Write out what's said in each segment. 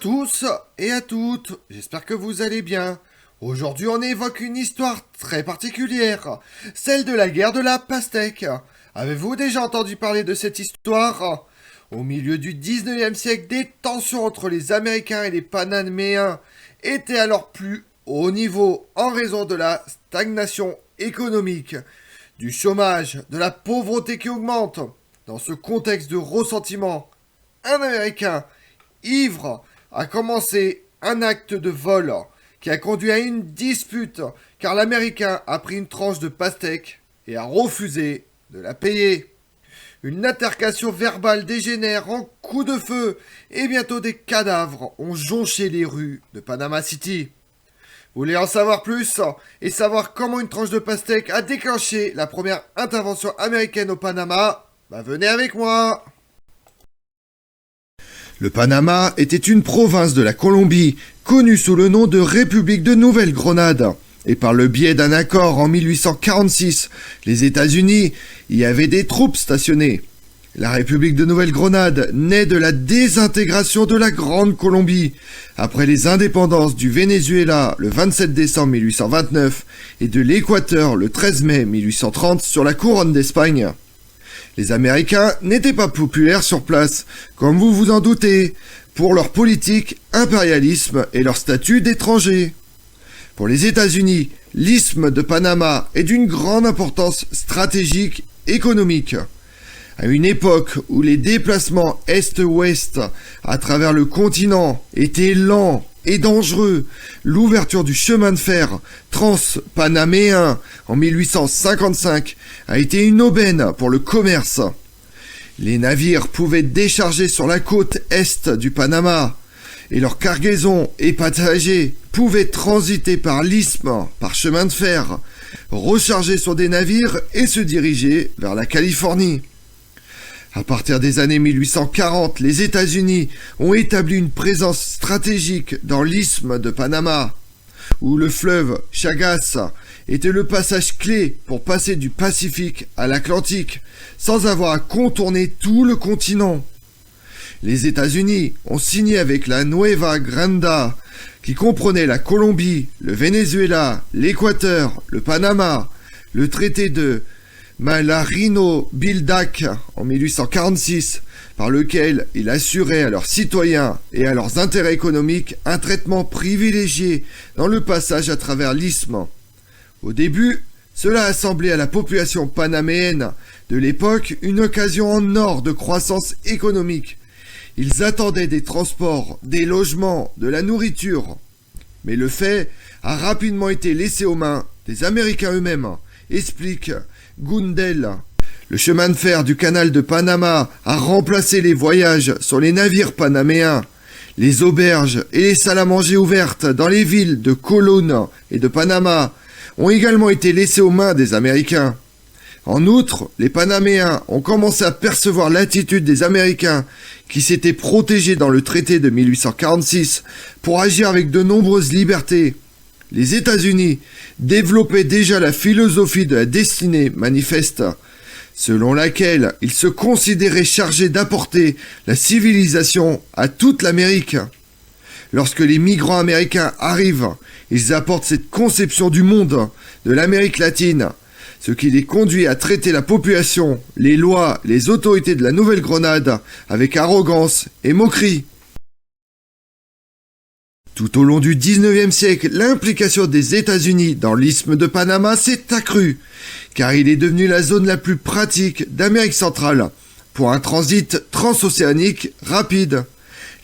tous et à toutes, j'espère que vous allez bien. Aujourd'hui on évoque une histoire très particulière, celle de la guerre de la pastèque. Avez-vous déjà entendu parler de cette histoire? Au milieu du 19e siècle, des tensions entre les Américains et les Panaméens étaient alors plus haut niveau en raison de la stagnation économique, du chômage, de la pauvreté qui augmente. Dans ce contexte de ressentiment, un Américain ivre a commencé un acte de vol qui a conduit à une dispute car l'Américain a pris une tranche de pastèque et a refusé de la payer. Une altercation verbale dégénère en coup de feu et bientôt des cadavres ont jonché les rues de Panama City. Vous voulez en savoir plus et savoir comment une tranche de pastèque a déclenché la première intervention américaine au Panama? Venez avec moi. Le Panama était une province de la Colombie, connue sous le nom de République de Nouvelle-Grenade. Et par le biais d'un accord en 1846, les États-Unis y avaient des troupes stationnées. La République de Nouvelle-Grenade naît de la désintégration de la Grande Colombie, après les indépendances du Venezuela le 27 décembre 1829 et de l'Équateur le 13 mai 1830 sur la couronne d'Espagne. Les Américains n'étaient pas populaires sur place, comme vous vous en doutez, pour leur politique, impérialisme et leur statut d'étrangers. Pour les États-Unis, l'isthme de Panama est d'une grande importance stratégique économique. À une époque où les déplacements est-ouest à travers le continent étaient lents et dangereux, l'ouverture du chemin de fer trans-panaméen en 1855 a été une aubaine pour le commerce. Les navires pouvaient décharger sur la côte est du Panama et leurs cargaisons et passagers pouvaient transiter par l'isthme, par chemin de fer, recharger sur des navires et se diriger vers la Californie. À partir des années 1840, les États-Unis ont établi une présence stratégique dans l'isthme de Panama, où le fleuve Chagas était le passage clé pour passer du Pacifique à l'Atlantique, sans avoir à contourner tout le continent. Les États-Unis ont signé avec la Nueva Granada, qui comprenait la Colombie, le Venezuela, l'Équateur, le Panama, le traité de Malarino-Bildac en 1846, par lequel il assurait à leurs citoyens et à leurs intérêts économiques un traitement privilégié dans le passage à travers l'isthme. Au début, cela a semblé à la population panaméenne de l'époque une occasion en or de croissance économique. Ils attendaient des transports, des logements, de la nourriture. Mais le fait a rapidement été laissé aux mains des Américains eux-mêmes, explique Gundel. Le chemin de fer du canal de Panama a remplacé les voyages sur les navires panaméens. Les auberges et les salles à manger ouvertes dans les villes de Colón et de Panama ont également été laissées aux mains des Américains. En outre, les Panaméens ont commencé à percevoir l'attitude des Américains qui s'étaient protégés dans le traité de 1846 pour agir avec de nombreuses libertés. Les États-Unis développaient déjà la philosophie de la destinée manifeste, selon laquelle ils se considéraient chargés d'apporter la civilisation à toute l'Amérique. Lorsque les migrants américains arrivent, ils apportent cette conception du monde, de l'Amérique latine, ce qui les conduit à traiter la population, les lois, les autorités de la Nouvelle-Grenade avec arrogance et moquerie. Tout au long du 19e siècle, l'implication des États-Unis dans l'isthme de Panama s'est accrue, car il est devenu la zone la plus pratique d'Amérique centrale, pour un transit transocéanique rapide.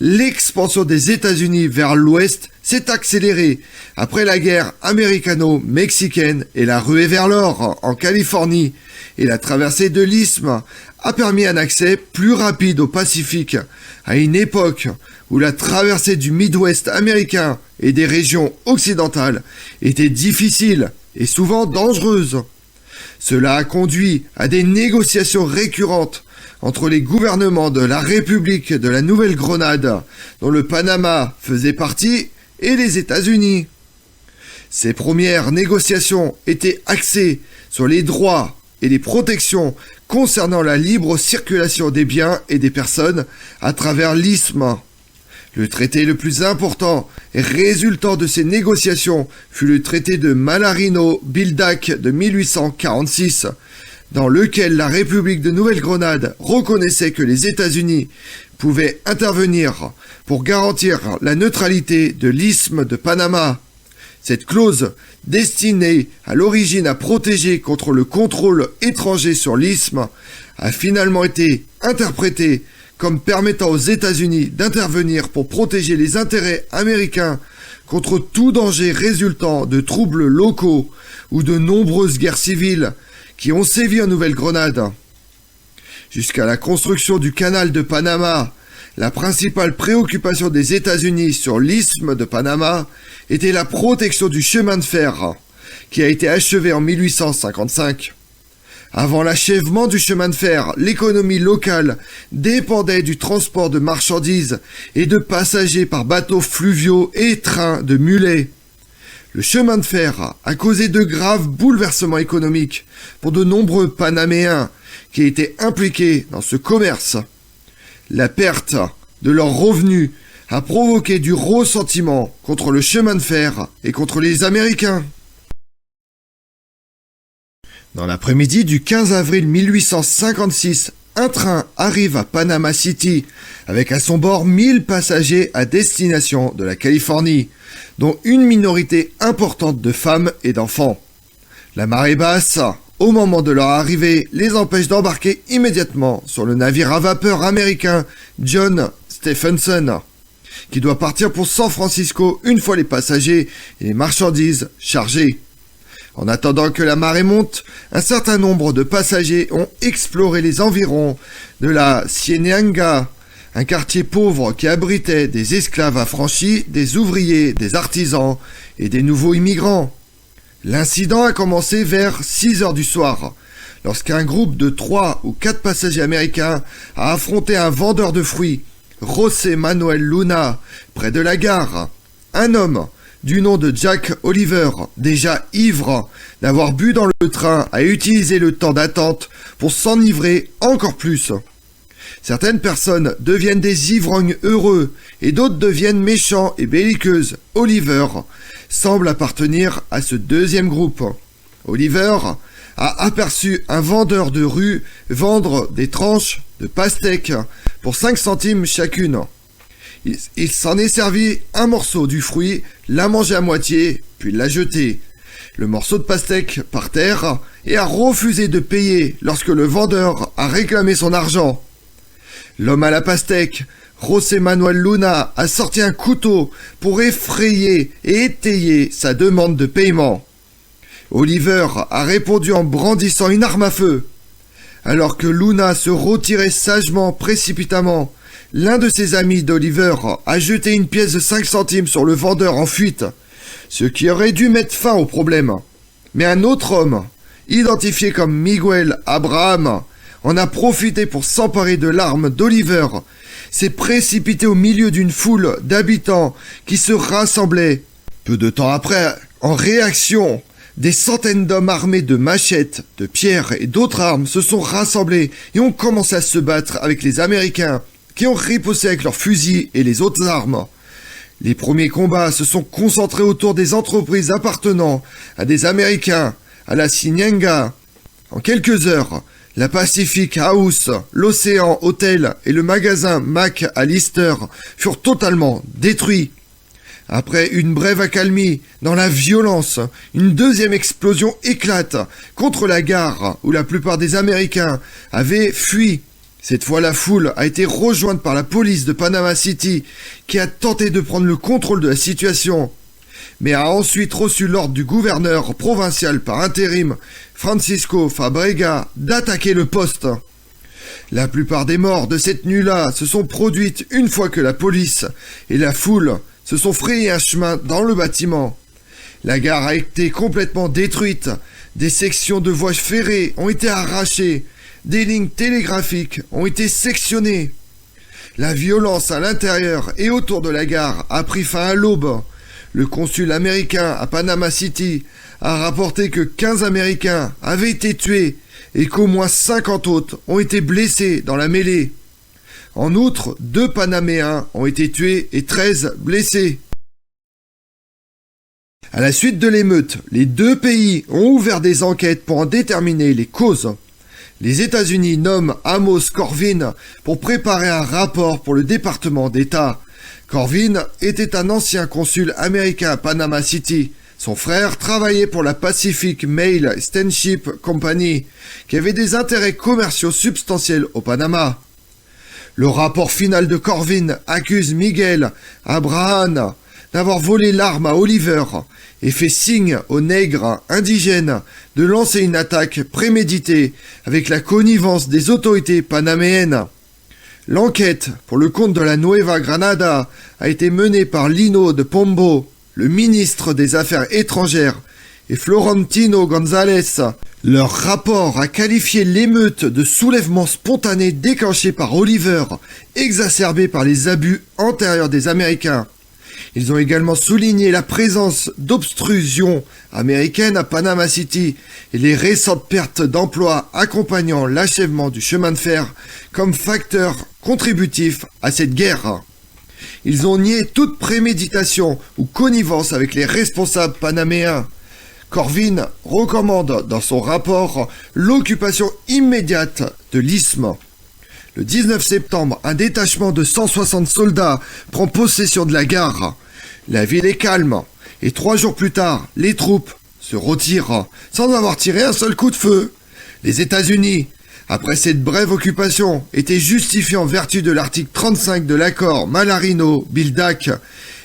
L'expansion des États-Unis vers l'ouest s'est accélérée après la guerre américano-mexicaine et la ruée vers l'or en Californie, et la traversée de l'isthme a permis un accès plus rapide au Pacifique, à une époque où la traversée du Midwest américain et des régions occidentales était difficile et souvent dangereuse. Cela a conduit à des négociations récurrentes entre les gouvernements de la République de la Nouvelle-Grenade, dont le Panama faisait partie, et les États-Unis. Ces premières négociations étaient axées sur les droits et les protections concernant la libre circulation des biens et des personnes à travers l'isthme. Le traité le plus important résultant de ces négociations fut le traité de Malarino-Bildac de 1846, dans lequel la République de Nouvelle-Grenade reconnaissait que les États-Unis pouvaient intervenir pour garantir la neutralité de l'isthme de Panama. Cette clause, destinée à l'origine à protéger contre le contrôle étranger sur l'isthme, a finalement été interprétée comme permettant aux États-Unis d'intervenir pour protéger les intérêts américains contre tout danger résultant de troubles locaux ou de nombreuses guerres civiles qui ont sévi en Nouvelle-Grenade. Jusqu'à la construction du canal de Panama, la principale préoccupation des États-Unis sur l'isthme de Panama était la protection du chemin de fer, qui a été achevé en 1855. Avant l'achèvement du chemin de fer, l'économie locale dépendait du transport de marchandises et de passagers par bateaux fluviaux et trains de mulets. Le chemin de fer a causé de graves bouleversements économiques pour de nombreux Panaméens qui étaient impliqués dans ce commerce. La perte de leurs revenus a provoqué du ressentiment contre le chemin de fer et contre les Américains. Dans l'après-midi du 15 avril 1856, un train arrive à Panama City avec à son bord 1000 passagers à destination de la Californie, dont une minorité importante de femmes et d'enfants. La marée basse, au moment de leur arrivée, les empêche d'embarquer immédiatement sur le navire à vapeur américain John Stephenson, qui doit partir pour San Francisco une fois les passagers et les marchandises chargés. En attendant que la marée monte, un certain nombre de passagers ont exploré les environs de la Cienega, un quartier pauvre qui abritait des esclaves affranchis, des ouvriers, des artisans et des nouveaux immigrants. L'incident a commencé vers 6 heures du soir, lorsqu'un groupe de 3 ou 4 passagers américains a affronté un vendeur de fruits, José Manuel Luna, près de la gare. Un homme du nom de Jack Oliver, déjà ivre d'avoir bu dans le train, a utilisé le temps d'attente pour s'enivrer encore plus. Certaines personnes deviennent des ivrognes heureux et d'autres deviennent méchants et belliqueuses. Oliver semble appartenir à ce deuxième groupe. Oliver a aperçu un vendeur de rue vendre des tranches de pastèques pour 5 centimes chacune. Il s'en est servi un morceau du fruit, l'a mangé à moitié, puis l'a jeté. Le morceau de pastèque par terre et a refusé de payer lorsque le vendeur a réclamé son argent. L'homme à la pastèque, José Manuel Luna, a sorti un couteau pour effrayer et étayer sa demande de paiement. Oliver a répondu en brandissant une arme à feu. Alors que Luna se retirait sagement, précipitamment, l'un de ses amis d'Oliver a jeté une pièce de 5 centimes sur le vendeur en fuite, ce qui aurait dû mettre fin au problème. Mais un autre homme, identifié comme Miguel Abraham, en a profité pour s'emparer de l'arme d'Oliver, s'est précipité au milieu d'une foule d'habitants qui se rassemblaient. Peu de temps après, en réaction, des centaines d'hommes armés de machettes, de pierres et d'autres armes se sont rassemblés et ont commencé à se battre avec les Américains, qui ont riposté avec leurs fusils et les autres armes. Les premiers combats se sont concentrés autour des entreprises appartenant à des Américains, à la Cienega. En quelques heures, la Pacific House, l'Océan Hotel et le magasin Mac à Lister furent totalement détruits. Après une brève accalmie, dans la violence, une deuxième explosion éclate contre la gare où la plupart des Américains avaient fui. Cette fois, la foule a été rejointe par la police de Panama City qui a tenté de prendre le contrôle de la situation, mais a ensuite reçu l'ordre du gouverneur provincial par intérim, Francisco Fabrega, d'attaquer le poste. La plupart des morts de cette nuit-là se sont produites une fois que la police et la foule se sont frayé un chemin dans le bâtiment. La gare a été complètement détruite, des sections de voies ferrées ont été arrachées, des lignes télégraphiques ont été sectionnées. La violence à l'intérieur et autour de la gare a pris fin à l'aube. Le consul américain à Panama City a rapporté que 15 Américains avaient été tués et qu'au moins 50 autres ont été blessés dans la mêlée. En outre, 2 Panaméens ont été tués et 13 blessés. À la suite de l'émeute, les 2 pays ont ouvert des enquêtes pour en déterminer les causes. Les États-Unis nomment Amos Corvin pour préparer un rapport pour le département d'État. Corvin était un ancien consul américain à Panama City. Son frère travaillait pour la Pacific Mail Steamship Company, qui avait des intérêts commerciaux substantiels au Panama. Le rapport final de Corvin accuse Miguel Abraham d'avoir volé l'arme à Oliver et fait signe aux nègres indigènes de lancer une attaque préméditée avec la connivence des autorités panaméennes. L'enquête pour le compte de la Nueva Granada a été menée par Lino de Pombo, le ministre des Affaires étrangères, et Florentino González. Leur rapport a qualifié l'émeute de soulèvement spontané déclenché par Oliver, exacerbé par les abus antérieurs des Américains. Ils ont également souligné la présence d'obstructions américaines à Panama City et les récentes pertes d'emplois accompagnant l'achèvement du chemin de fer comme facteurs contributifs à cette guerre. Ils ont nié toute préméditation ou connivence avec les responsables panaméens. Corvin recommande dans son rapport l'occupation immédiate de l'isthme. Le 19 septembre, un détachement de 160 soldats prend possession de la gare. La ville est calme, et 3 jours plus tard, les troupes se retirent sans avoir tiré un seul coup de feu. Les États-Unis, après cette brève occupation, étaient justifiés en vertu de l'article 35 de l'accord Malarino-Bildak,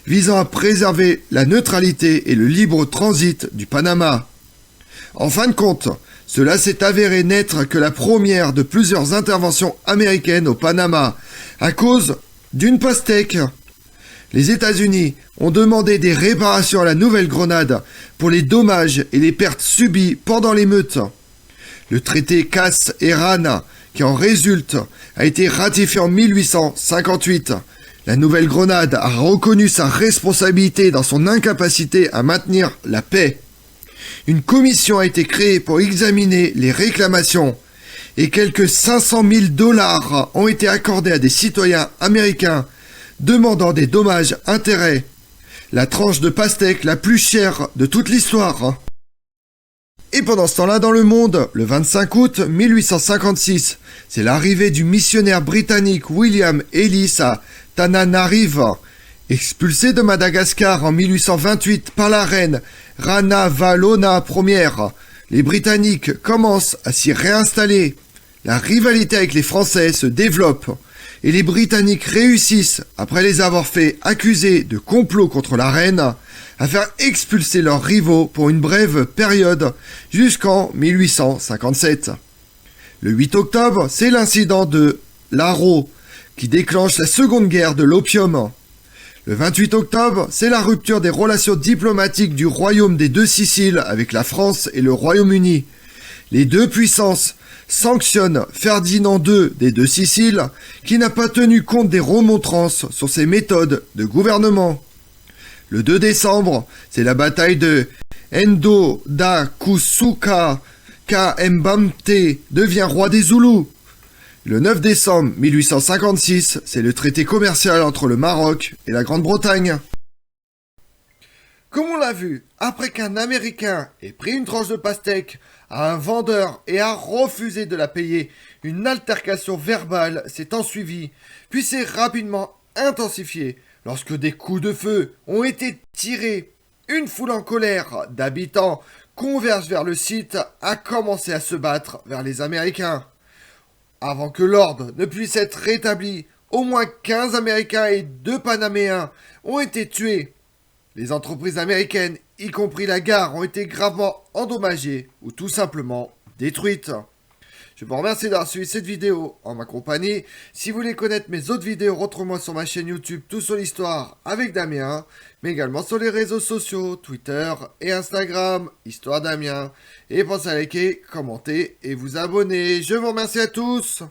visant à préserver la neutralité et le libre transit du Panama. En fin de compte, cela s'est avéré n'être que la première de plusieurs interventions américaines au Panama, à cause d'une pastèque. Les États-Unis ont demandé des réparations à la Nouvelle-Grenade pour les dommages et les pertes subies pendant l'émeute. Le traité Cass-Eran, qui en résulte, a été ratifié en 1858. La Nouvelle-Grenade a reconnu sa responsabilité dans son incapacité à maintenir la paix. Une commission a été créée pour examiner les réclamations et quelques 500 000 $ ont été accordés à des citoyens américains demandant des dommages-intérêts. La tranche de pastèque la plus chère de toute l'histoire. Et pendant ce temps-là, dans le monde, le 25 août 1856, c'est l'arrivée du missionnaire britannique William Ellis à Tananarive. Expulsé de Madagascar en 1828 par la reine Ranavalona Ier, les Britanniques commencent à s'y réinstaller. La rivalité avec les Français se développe et les Britanniques réussissent, après les avoir fait accuser de complot contre la reine, à faire expulser leurs rivaux pour une brève période jusqu'en 1857. Le 8 octobre, c'est l'incident de Laro qui déclenche la seconde guerre de l'opium. Le 28 octobre, c'est la rupture des relations diplomatiques du royaume des 2 Siciles avec la France et le Royaume-Uni. Les 2 puissances sanctionnent Ferdinand II des 2 Siciles, qui n'a pas tenu compte des remontrances sur ses méthodes de gouvernement. Le 2 décembre, c'est la bataille de Endo da Kusuka, Mbamte devient roi des Zoulous. Le 9 décembre 1856, c'est le traité commercial entre le Maroc et la Grande-Bretagne. Comme on l'a vu, après qu'un Américain ait pris une tranche de pastèque à un vendeur et a refusé de la payer, une altercation verbale s'est ensuivie, puis s'est rapidement intensifiée lorsque des coups de feu ont été tirés. Une foule en colère d'habitants converge vers le site, a commencé à se battre vers les Américains. Avant que l'ordre ne puisse être rétabli, au moins 15 Américains et 2 Panaméens ont été tués. Les entreprises américaines, y compris la gare, ont été gravement endommagées ou tout simplement détruites. Je vous remercie d'avoir suivi cette vidéo en ma compagnie. Si vous voulez connaître mes autres vidéos, retrouvez-moi sur ma chaîne YouTube Tout sur l'Histoire avec Damien, mais également sur les réseaux sociaux, Twitter et Instagram, Histoire Damien. Et pensez à liker, commenter et vous abonner. Je vous remercie à tous.